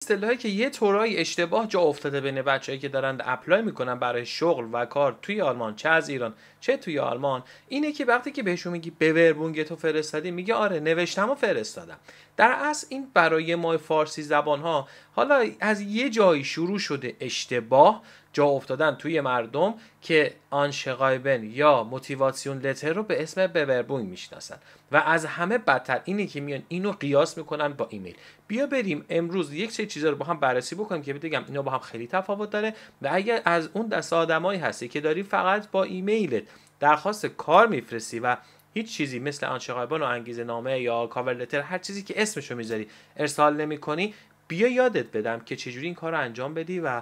اصطلاحی که یه طورایی اشتباه جا افتاده بین بچه‌ای که دارن اپلای میکنن برای شغل و کار توی آلمان، چه از ایران چه توی آلمان، اینه که وقتی که بهشون میگی بوربونگتو فرستادی، میگه آره نوشتم و فرستادم. در اصل این برای ما فارسی زبان ها حالا از یه جایی شروع شده اشتباه جا افتادن توی مردم که آنشغایبن یا موتیواسیون لتر رو به اسم بوربونگ میشناسن و از همه بدتر اینه که میان اینو قیاس میکنن با ایمیل. بیا بریم امروز یک سری چیزا رو با هم بررسی بکنیم که بگم اینا با هم خیلی تفاوت داره و اگر از اون دسته آدمایی هستی که داری فقط با ایمیلت درخواست کار میفرستی و هیچ چیزی مثل آنشغایبان و انگیزه نامه یا کاور لتر هر چیزی که اسمشو میذاری ارسال نمیکنی، بیا یادت بدم که چجوری این کار رو انجام بدی و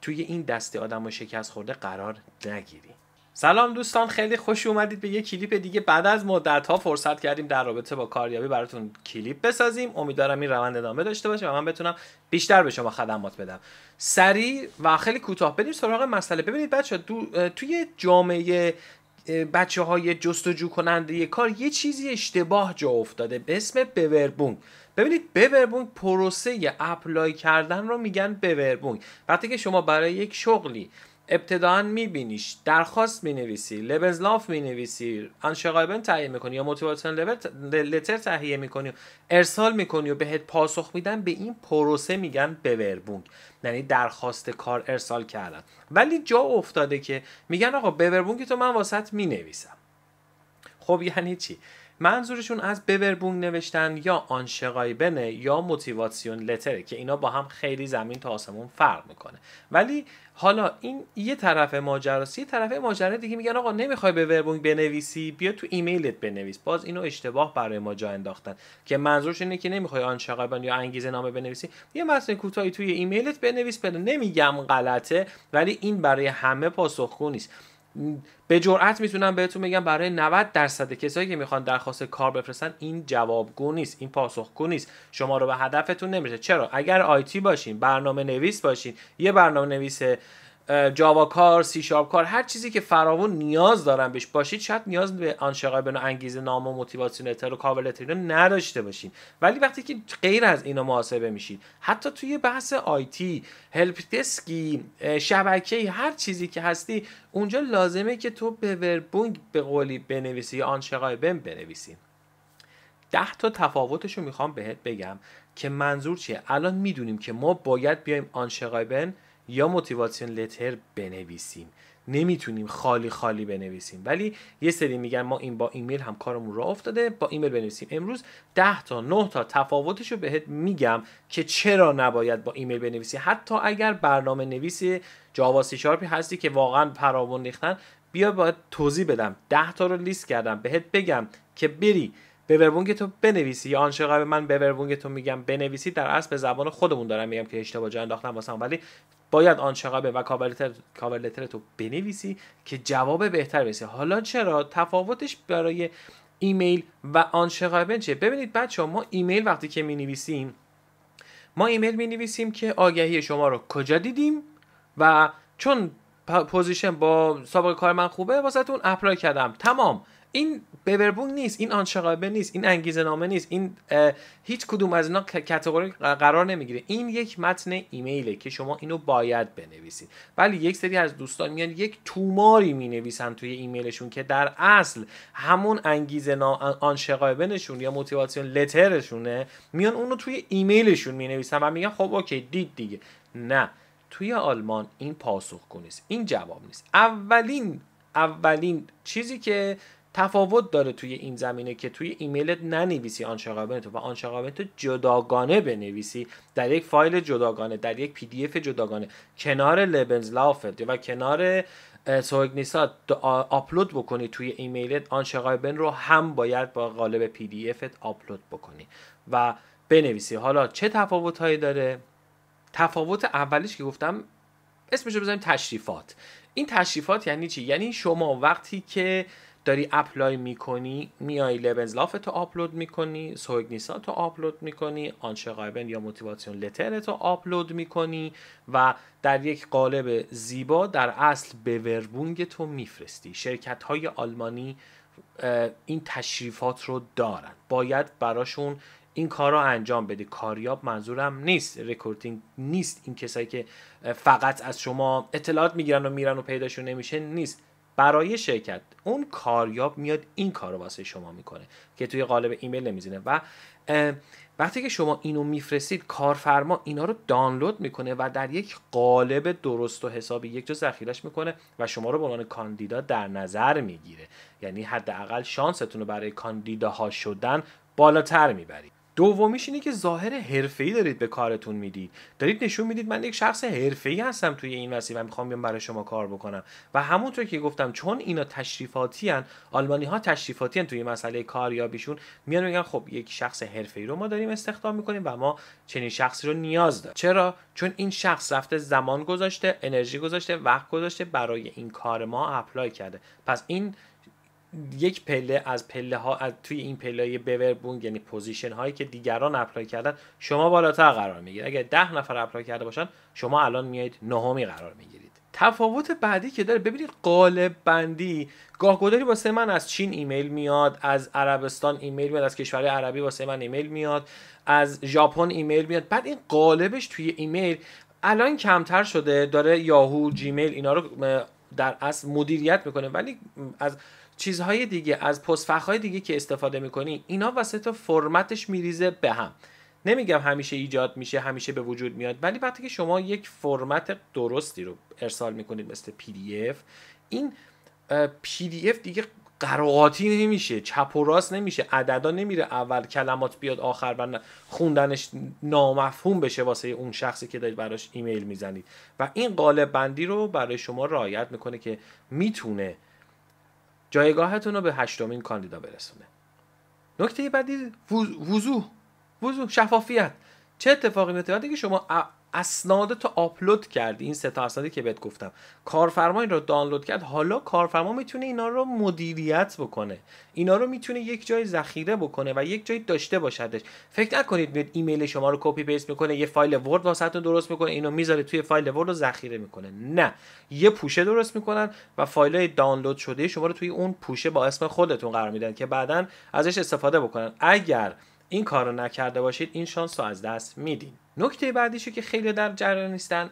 توی این دسته آدم شکست خورده قرار نگیری. سلام دوستان، خیلی خوش اومدید به یک کلیپ دیگه. بعد از مدت ها فرصت کردیم در رابطه با کاریابی براتون کلیپ بسازیم. امیدوارم این روند ادامه داشته باشه و من بتونم بیشتر به شما خدمات بدم. سریع و خیلی کوتاه بریم سراغ مسئله. ببینید بچه توی جامعه بچه های جستجو کننده کار یه چیزی اشتباه جا افتاده به اسم بوربونگ. ببینید بوربونگ پروسه اپلای کردن رو میگن بوربونگ. وقتی که شما برای یک شغلی ابتداً میبینیش، درخواست مینویسی، لبنزلاف مینویسی، آنشغایبن تهیه میکنی یا موتیواسیون لتر تهیه میکنی، ارسال میکنی و بهت پاسخ میدن، به این پروسه میگن بوربونگ، یعنی درخواست کار ارسال کردن. ولی جا افتاده که میگن آقا بوربونگ تو من واسط مینویسم. خب یعنی چی؟ منظورشون از بوربونگ نوشتن یا آنشغایبنه یا موتیواسیون لتره که اینا با هم خیلی زمین تا آسمون فرق میکنه. ولی حالا این یه طرف ماجراست. یه طرف ماجرا دیگه میگن آقا نمیخوای بوربونگ بنویسی، بیا تو ایمیلت بنویس. باز اینو اشتباه برای ما جا انداختن که منظورش اینه که نمیخوای آنشغایبن یا انگیزه نامه بنویسی، یه متن کوتاهی توی ایمیلت بنویس. بده نمیگم غلطه، ولی این برای همه پاسخگو نیست. به جرئت میتونم بهتون بگم برای 90% کسایی که میخوان درخواست کار بفرستن این جوابگو نیست، این پاسخگو نیست، شما رو به هدفتون نمیرسه. چرا؟ اگر آیتی باشین، برنامه نویس باشین، یه برنامه نویس جاوا کار، سی شارپ کار، هر چیزی که فراوون نیاز دارن بهش باشید، شاید نیاز به آنشغایبن و انگیزه نامه و موتیواسیون لتر و کاور لتر نداشته باشین. ولی وقتی که غیر از اینا محاسبه میشید، حتی توی بحث آیتی، هلپ دسکی، شبکه‌ای، هر چیزی که هستی، اونجا لازمه که تو بوربونگ به قولی بنویسی یا آنشغایبن بنویسی. 10 تا تفاوتشو میخوام بهت بگم که منظور چیه. الان میدونیم که ما باید بیایم آنشغایبن یا موتیواسیون لتر بنویسیم، نمیتونیم خالی خالی بنویسیم. ولی یه سری میگن ما این با ایمیل هم کارمون راه افتاده، با ایمیل بنویسیم. امروز 10 تا 9 تا تفاوتشو بهت میگم که چرا نباید با ایمیل بنویسی. حتی اگر برنامه نویس جاوا سی شارپی هستی که واقعا فراوون ریختن، بیا باید توضیح بدم. 10 تا رو لیست کردم بهت بگم که بری بوربونگ تو بنویسی یا آنشغایبن من بوربونگ تو میگم بنویسی. در اصل به زبان خودمون دارم میگم که اشتباه جا انداختم واسم، ولی باید آنشغایبن و کاور لتر تو بنویسی که جواب بهتر برسی. حالا چرا تفاوتش برای ایمیل و آنشغایبن چیه؟ ببینید بچه‌ها، ما ایمیل وقتی که می‌نویسیم، ما ایمیل می‌نویسیم که آگهی شما رو کجا دیدیم و چون پوزیشن با سابقه کار من خوبه واسهتون اپلای کردم. تمام. این بوربونگ نیست، این آنشغایبن نیست، این انگیزه نامه نیست، این هیچ کدوم از اینا کاتگوری قرار نمیگیره. این یک متن ایمیله که شما اینو باید بنویسید. ولی یک سری از دوستان میان یک توماری مینویسن توی ایمیلشون که در اصل همون انگیزه آنشغایبنشون یا موتیواسیون لترشونه، میان اونو توی ایمیلشون مینویسن و میگن خب اوکی دید دیگه. نه، توی آلمان این پاسخگو نیست، این جواب نیست. اولین چیزی که تفاوت داره توی این زمینه که توی ایمیلت ننویسی آنشغایبن تو و آنشغایبن تو جداگانه بنویسی در یک فایل جداگانه، در یک پی دی اف جداگانه، کنار لبنزلافت و کنار سوگنیسات آپلود بکنی توی ایمیلت. آنشغایبن رو هم باید با قالب پی دی افت آپلود بکنی و بنویسی. حالا چه تفاوت‌هایی داره؟ تفاوت اولیش که گفتم اسمش رو بزنیم تشریفات. این تشریفات یعنی چی؟ یعنی شما وقتی که داری اپلای میکنی، میای لبنزلاف تو آپلود میکنی، سوگنیسا تو آپلود میکنی، آنشغایبن یا موتیواسیون لتر تو آپلود میکنی و در یک قالب زیبا در اصل بوربونگ تو میفرستی. شرکت های آلمانی این تشریفات رو دارن، باید براشون این کار رو انجام بدی. کاریاب منظورم نیست ریکروتینگ نیست این کسایی که فقط از شما اطلاعات میگیرن و میرن و پیداشون نمیشه، نیست. برای شرکت اون کاریاب میاد این کار رو واسه شما میکنه که توی قالب ایمیل نمیزنه و وقتی که شما اینو میفرستید کارفرما اینا رو دانلود میکنه و در یک قالب درست و حسابی یک جا ذخیره‌اش میکنه و شما رو به عنوان کاندیدا در نظر میگیره. یعنی حداقل شانستون رو برای کاندیداها شدن بالاتر میبرید. دومیش اینه که ظاهر حرفه‌ای دارید به کارتون میدید، دارید نشون میدید من یک شخص حرفه‌ای هستم توی این مسیر و میخوام بیام برای شما کار بکنم. و همونطور که گفتم چون اینا تشریفاتی ان، آلمانی ها تشریفاتی ان توی مسئله کاریابیشون، میان میگن خب یک شخص حرفه‌ای رو ما داریم استخدام میکنیم و ما چنین شخصی رو نیاز داریم. چرا؟ چون این شخص رفته زمان گذاشته، انرژی گذاشته، وقت گذاشته، برای این کار ما اپلای کرده. پس این یک پله از پله ها از توی این پله بوربونگ، یعنی پوزیشن هایی که دیگران اپلای کردن، شما بالاتر قرار میگیرید. اگه 10 نفر اپلای کرده باشن شما الان میایید نهمی قرار میگیرید. تفاوت بعدی که داره، ببینید قالب بندی گاهگداری واسه من از چین ایمیل میاد، از عربستان ایمیل میاد، از کشورهای عربی واسه من ایمیل میاد، از ژاپن ایمیل میاد. بعد این قالبش توی ایمیل الان کمتر شده، داره یاهو، جیمیل اینا رو در اصل مدیریت میکنه، ولی از چیزهای دیگه، از پست‌فخ‌های دیگه که استفاده میکنی، اینا وسط فرمتش میریزه به هم. نمیگم همیشه ایجاد میشه، همیشه به وجود میاد، ولی وقتی که شما یک فرمت درستی رو ارسال میکنید مثل PDF، این PDF دیگه قراقاتی نمیشه، چپ و راست نمیشه، عددا نمیره اول کلمات بیاد آخر و خوندنش نامفهوم بشه واسه اون شخصی که دارید براش ایمیل میزنید. و این قالب بندی رو برای شما رعایت میکنه که میتونه جایگاهتون رو به 8مین کاندیدا برسونه. نکته بعدی وضوح، شفافیت. چه اتفاقی میفته وقتی که شما اسنادتو آپلود کردی، این 3 تا اسنادی که بهت گفتم، کارفرما این رو دانلود کرد، حالا کارفرما میتونه اینا رو مدیریت بکنه، اینا رو میتونه یک جای ذخیره بکنه و یک جای داشته باشدش. فکر نکنید میاد ایمیل شما رو کپی پیست میکنه، یه فایل ورد واسهتون درست میکنه، اینو میذاره توی فایل ورد رو ذخیره میکنه. نه، یه پوشه درست میکنن و فایلای دانلود شده شما رو توی اون پوشه با اسم خودتون قرار میدن که بعداً ازش استفاده بکنن. اگر این کارو نکرده باشید این شانس رو از دست میدین. نکته بعدیشو که خیلی در جریان نیستن،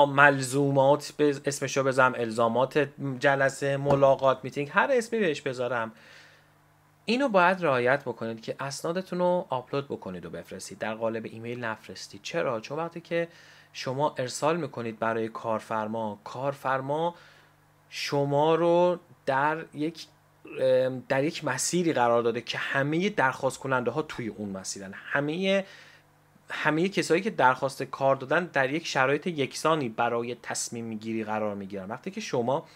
ملزومات، اسمشو بذارم الزامات جلسه، ملاقات، میتینگ، هر اسمی بهش بذارم، اینو باید رعایت بکنید که اسنادتون رو آپلود بکنید و بفرستید، در قالب ایمیل نفرستید. چرا؟ چون وقتی که شما ارسال میکنید برای کارفرما شما رو در یک مسیری قرار داده که همه درخواست کننده ها توی اون مسیرن، همه کسایی که درخواست کار دادن در یک شرایط یکسانی برای تصمیم گیری قرار میگیرن. وقتی که شما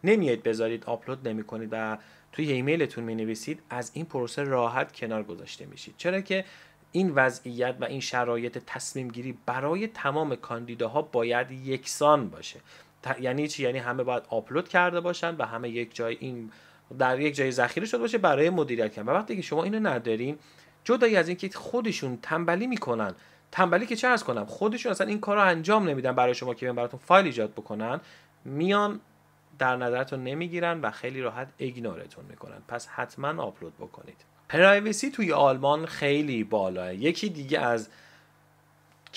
نمیاد بذارید، آپلود نمی کنید و توی ایمیلتون می نویسید، از این پروسه راحت کنار گذاشته میشید. چرا که این وضعیت و این شرایط تصمیم گیری برای تمام کاندیداها باید یکسان باشه. یعنی چی؟ یعنی همه باید آپلود کرده باشن و همه در یک جای ذخیره شده باشه برای مدیریت کردن. و وقتی که شما اینو ندارین، جدایی از اینکه خودشون تنبلی میکنن، تنبلی که چه عرض کنم، خودشون اصلا این کارو انجام نمیدن برای شما که براتون فایل ایجاد بکنن، میان در نظرتون نمیگیرن و خیلی راحت ایگنورتون میکنن. پس حتما آپلود بکنید. پرایوسی توی آلمان خیلی بالاه. یکی دیگه از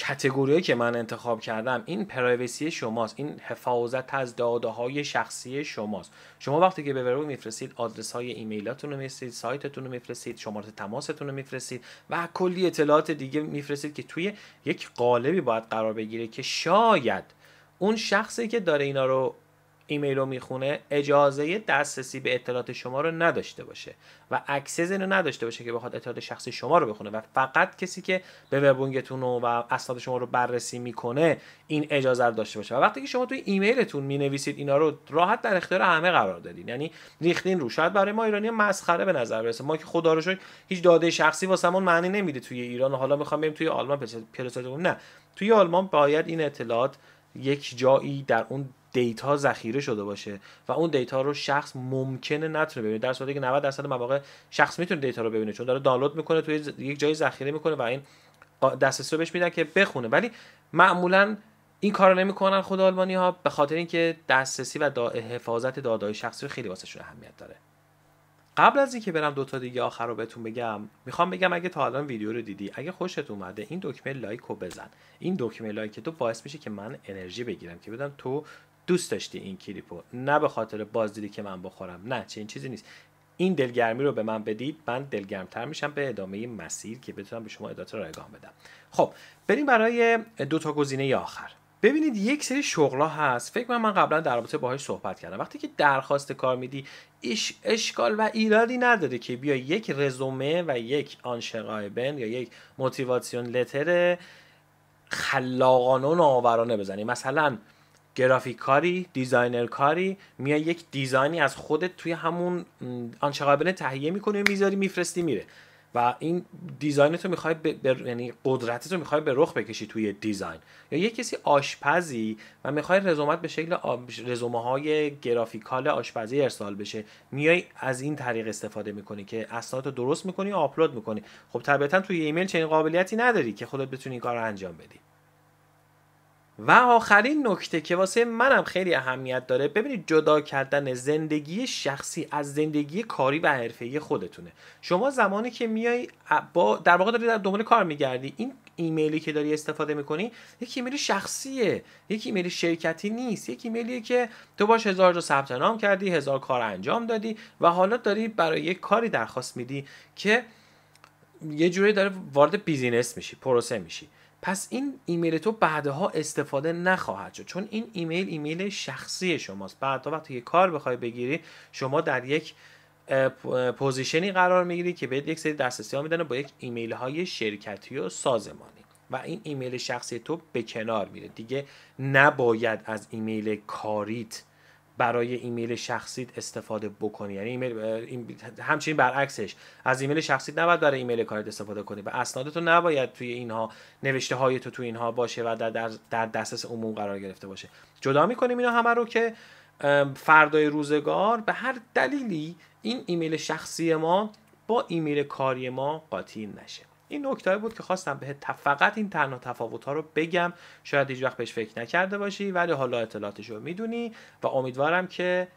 کاتگوریایی که من انتخاب کردم این پرایوسی شماست، این حفاظت از داده‌های شخصی شماست. شما وقتی که به وربو میفرستید، آدرس‌های ایمیلاتون رو میفرستید، سایتتون رو میفرستید، شماره تماستون رو میفرستید و کلی اطلاعات دیگه میفرستید که توی یک قالبی باید قرار بگیره که شاید اون شخصی که داره اینا رو ایمیل رو میخونه اجازه دسترسی به اطلاعات شما رو نداشته باشه و اکسس اینو نداشته باشه که بخواد اطلاعات شخصی شما رو بخونه و فقط کسی که به وربونگتون و اسناد شما رو بررسی میکنه این اجازه رو داشته باشه. و وقتی که شما توی ایمیلتون مینویسید اینا رو راحت در اختیار همه قرار دادین، یعنی ریختین رو. شاید برای ما ایرانی مسخره به نظر برسه، ما که خدا رو شکر هیچ داده شخصی واسمون معنی نمیده توی ایران، حالا میخوام بریم توی آلمان پرسازمون. نه، توی آلمان باید این اطلاعات یک جایی در اون دیتا ذخیره شده باشه و اون دیتا رو شخص ممکنه نتونه ببینه، در صورتی که 90% مواقع شخص میتونه دیتا رو ببینه چون داره دانلود میکنه، توی یک جایی ذخیره میکنه و این دسترسی رو بهش میدن که بخونه. ولی معمولا این کارو نمیکنن خود آلمانی ها، به خاطر اینکه دسترسی و حفاظت داده‌های شخصی خیلی واسهشون اهمیت داره. قبل از اینکه برم دوتا دیگه آخر رو بهتون بگم، میخوام بگم اگه تا الان ویدیو رو دیدی، اگه خوشت اومده این دکمه لایک رو بزن. این دکمه لایک تو باعث میشه که من انرژی بگیرم که بدم تو دوست داشتی این کلیپو، نه به خاطر بازدیدی که من بخورم، نه چه این چیزی نیست. این دلگرمی رو به من بدید، من دلگرمتر میشم به ادامه مسیر که بتونم به شما ادامه رایگان بدم. خب بریم برای دوتا گزینه آخر. ببینید یک سری شغلا هست، فکر کنم من قبلا در رابطه باهاش صحبت کردم. وقتی که درخواست کار میدی، اشکال و ایرادی نداره که بیا یک رزومه و یک آنشرایبن یا یک موتیواسیون لتر خلاقانه و نوآورانه بزنی. مثلا گرافیک کاری، دیزاینر کاری، میای یک دیزاینی از خودت توی همون آنچه‌قابل تهیه میکنی و میذاری میفرستی میره و این دیزاینت رو میخوای یعنی قدرتت رو میخوای به رخ بکشی توی دیزاین. یا یک کسی آشپزی و میخوای رزومت به شکل رزومه های گرافیکال آشپزی ارسال بشه، میای از این طریق استفاده میکنی که اسنادت رو درست میکنی و آپلود میکنی. خب طبیعتا توی ایمیل چنین قابلیتی نداری که خودت بتونی این کار رو انجام بدی. و آخرین نکته که واسه منم خیلی اهمیت داره، ببینید جدا کردن زندگی شخصی از زندگی کاری و حرفه‌ای خودتونه. شما زمانی که میای در واقع داری در دنبال کار میگردی، این ایمیلی که داری استفاده میکنی یک ایمیل شخصیه، یک ایمیل شرکتی نیست، یک ایمیلیه که تو باش 1000 تا ثبت نام کردی، 1000 کار انجام دادی و حالا داری برای یک کاری درخواست میدی که یه جوری داره وارد بیزینس میشی، پروسه میشی. پس این ایمیل تو بعدها استفاده نخواهد شد، چون این ایمیل شخصی شماست. بعدا وقتی یه کار بخوای بگیری، شما در یک پوزیشنی قرار میگیری که بهت یک سری دسترسی ها میدن با یک ایمیل های شرکتی و سازمانی و این ایمیل شخصی تو به کنار میره دیگه. نباید از ایمیل کاریت برای ایمیل شخصیت استفاده بکنی. یعنی همچنین برعکسش، از ایمیل شخصیت نباید برای ایمیل کاریت استفاده کنی و اسنادتو نباید توی اینها، نوشته های تو اینها باشه و در دسترس عموم قرار گرفته باشه. جدا میکنیم اینا همه رو که فردای روزگار به هر دلیلی این ایمیل شخصی ما با ایمیل کاری ما قاطی نشه. این نکته بود که خواستم بهت فقط این تنها تفاوت‌ها رو بگم. شاید هیچ وقت بهش فکر نکرده باشی ولی حالا اطلاعاتش رو میدونی و امیدوارم که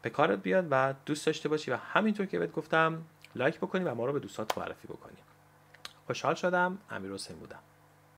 به کارت بیاد و دوست داشته باشی و همینطور که بهت گفتم لایک بکنی و ما رو به دوستات معرفی بکنی. خوشحال شدم. امیرحسین بودم.